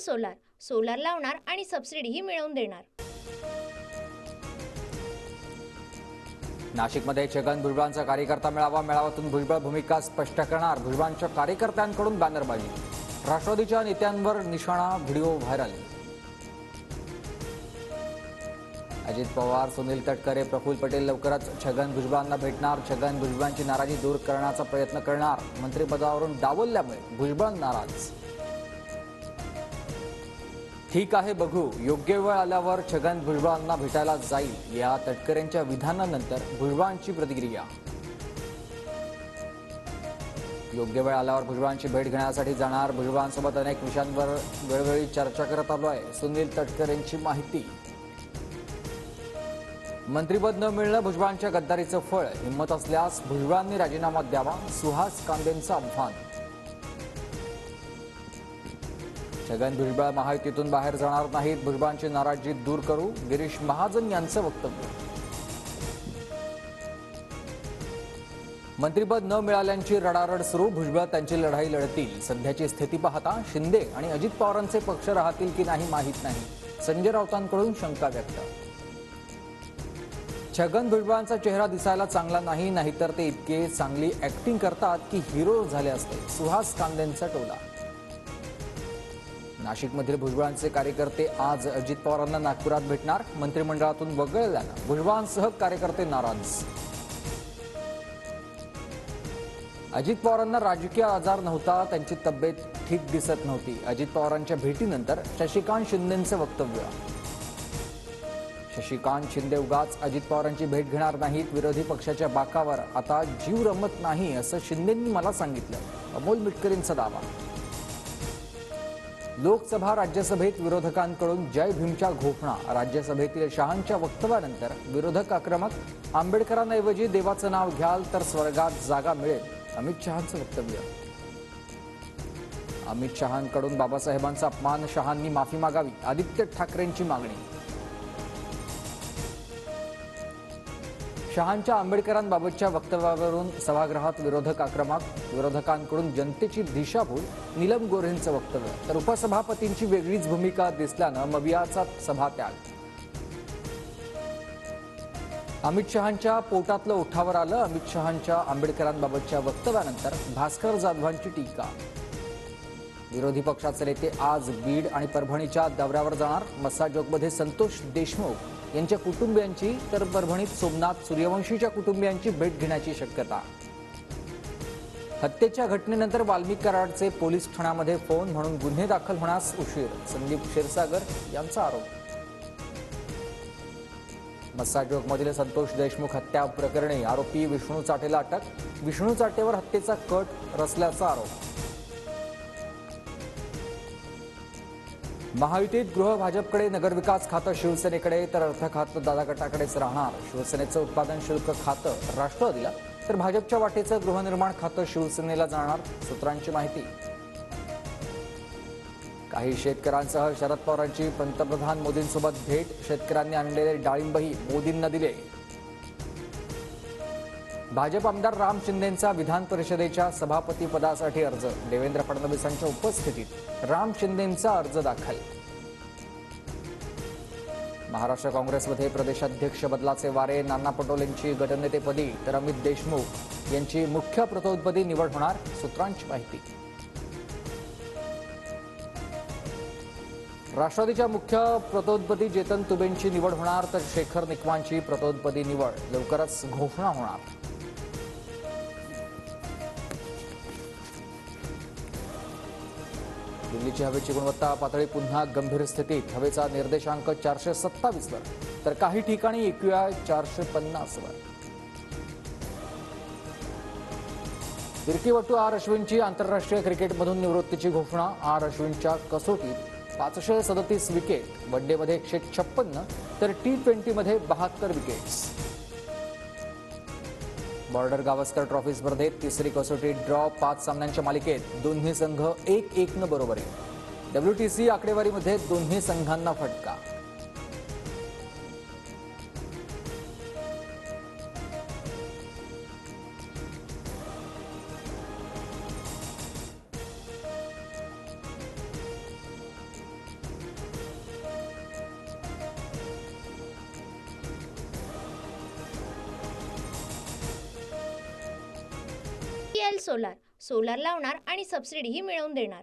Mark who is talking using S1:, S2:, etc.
S1: Solar, solar लावणार आणि सबसिडीही मिळवून देणार.
S2: नाशिकमध्ये छगन भुजबळांचा कार्यकर्ता मेळाव्यातून भुजबळ भूमिका स्पष्ट करणार. भुजबळांच्या कार्यकर्त्यांकडून बॅनरबाजी. राष्ट्रवादीच्या नेत्यांवर निशाणा, व्हिडिओ व्हायरल. अजित पवार, सुनील तटकरे, प्रफुल्ल पटेल लवकरच छगन भुजबळांना भेटणार. छगन भुजबळांची नाराजी दूर करण्याचा प्रयत्न करणार. मंत्रिपदावरून डावलल्यामुळे भुजबळ नाराज. ठीक आहे, बघू, योग्य वेळ आल्यावर छगन भुजबळांना भेटायला जाईल. या तटकरेंच्या विधानानंतर भुजबळांची प्रतिक्रिया. योग्य वेळ आल्यावर भुजबळांची भेट घेण्यासाठी जाणार. भुजबळांसोबत अनेक विषयांवर वेळोवेळी चर्चा करत आलो आहे. सुनील तटकरेंची माहिती. मंत्रिपद न मिळणं भुजबळांच्या गद्दारीचं फळ. हिंमत असल्यास भुजबळांनी राजीनामा द्यावा. सुहास कांदेंचं आव्हान. छगन भुजबळ महायुतीतून बाहेर जाणार नाहीत. भुजबळांची नाराजी दूर करू. गिरीश महाजन यांचं वक्तव्य. मंत्रिपद न मिळाल्यांची रडारड सुरू. भुजबळ त्यांची लढाई लढतील. सध्याची स्थिती पाहता शिंदे आणि अजित पवारांचे पक्ष राहतील की नाही माहीत नाही. संजय राऊतांकडून शंका व्यक्त. छगन भुजबळांचा चेहरा दिसायला चांगला नाही, नाहीतर ते इतके चांगली ऍक्टिंग करतात की हिरो झाले असते. सुहास कांदेंचा टोला. नाशिकमधील भुजबळांचे कार्यकर्ते आज अजित पवारांना नागपुरात भेटणार. मंत्रिमंडळातून वगळल्यानं भुजबळांसह कार्यकर्ते नाराज. अजित पवारांना राजकीय आजार नव्हता, त्यांची तब्येत ठीक दिसत नव्हती. अजित पवारांच्या भेटीनंतर शशिकांत शिंदेंचं वक्तव्य. शशिकांत शिंदे उगाच अजित पवारांची भेट घेणार नाहीत. विरोधी पक्षाच्या बाकावर आता जीव रमत नाही असं शिंदेंनी मला सांगितलं. अमोल मिटकरींचा दावा. लोकसभा राज्यसभेत विरोधकांकडून जय भीमच्या घोषणा. राज्यसभेतील शहांच्या वक्तव्यानंतर विरोधक आक्रमक. आंबेडकरांऐवजी देवाचं नाव घ्याल तर स्वर्गात जागा मिळेल. अमित शहांचं वक्तव्य. अमित शहांकडून बाबासाहेबांचा अपमान. शहांनी माफी मागावी. आदित्य ठाकरेंची मागणी. शहांच्या आंबेडकरांबाबतच्या वक्तव्यावरून सभागृहात विरोधक आक्रमक. विरोधकांकडून जनतेची दिशाभूल. नीलम गोऱ्हेंचं वक्तव्य. तर उपसभापतींची वेगळीच भूमिका दिसल्यानं मवियाचा सभात्याग. अमित शहांच्या पोटातलं ओठावर आलं. अमित शहांच्या आंबेडकरांबाबतच्या वक्तव्यानंतर भास्कर जाधवांची टीका. विरोधी पक्षाचे नेते आज बीड आणि परभणीच्या दौऱ्यावर जाणार. मस्साजोगमध्ये संतोष देशमुख यांच्या कुटुंबियांची तर परभणीत सोमनाथ सूर्यवंशीच्या कुटुंबियांची भेट घेण्याची शक्यता. हत्येच्या घटनेनंतर वाल्मिक कराडचे पोलीस ठाण्यामध्ये फोन म्हणून गुन्हे दाखल होण्यास उशीर. संदीप क्षीरसागर यांचा आरोप. मस्साजोगमधील संतोष देशमुख हत्या प्रकरणी आरोपी विष्णू चाटेला अटक. विष्णू चाटेवर हत्येचा कट रचल्याचा आरोप. महायुतीत गृह भाजपकडे, नगरविकास खातं शिवसेनेकडे तर अर्थ खातं दादा गटाकडेच राहणार. शिवसेनेचं उत्पादन शुल्क खातं राष्ट्रवादीला तर भाजपच्या वाटेचं गृहनिर्माण खातं शिवसेनेला जाणार. सूत्रांची माहिती. काही शेतकऱ्यांसह शरद पवारांची पंतप्रधान मोदींसोबत भेट. शेतकऱ्यांनी आणलेले डाळिंबही मोदींना दिले. भाजप आमदार राम शिंदेंचा विधान परिषदेच्या सभापतीपदासाठी अर्ज. देवेंद्र फडणवीसांच्या उपस्थितीत राम शिंदेंचा अर्ज दाखल. महाराष्ट्र काँग्रेसमध्ये प्रदेशाध्यक्ष बदलाचे वारे. नाना पटोलेंची गटनेतेपदी तर अमित देशमुख यांची मुख्य प्रतोदपदी निवड होणार. सूत्रांची माहिती. राष्ट्रवादीच्या मुख्य प्रतोदपदी चेतन तुबेंची निवड होणार तर शेखर निकमांची प्रतोदपदी निवड लवकरच घोषणा होणार. दिल्लीची हवेची गुणवत्ता पातळी पुन्हा गंभीर स्थितीत. हवेचा निर्देशांक 427 वर तर काही ठिकाणी AQI 450 वर. फिरकीपटू आर अश्विनची आंतरराष्ट्रीय क्रिकेटमधून निवृत्तीची घोषणा. आर अश्विनच्या कसोटीत 537 विकेट. वनडेमध्ये 156 तर T20मध्ये 72 विकेट्स. बॉर्डर गावस्कर ट्रॉफी स्पर्धेत तिसरी कसोटी ड्रॉ. 5 सामन्यांच्या मालिकेत दोन्ही संघ 1-1 बरोबरी. WTC आकडेवारीमध्ये दोन्ही संघांना फटका.
S1: KL सोलार लावणार आणि सबसिडीही मिळवून देणार.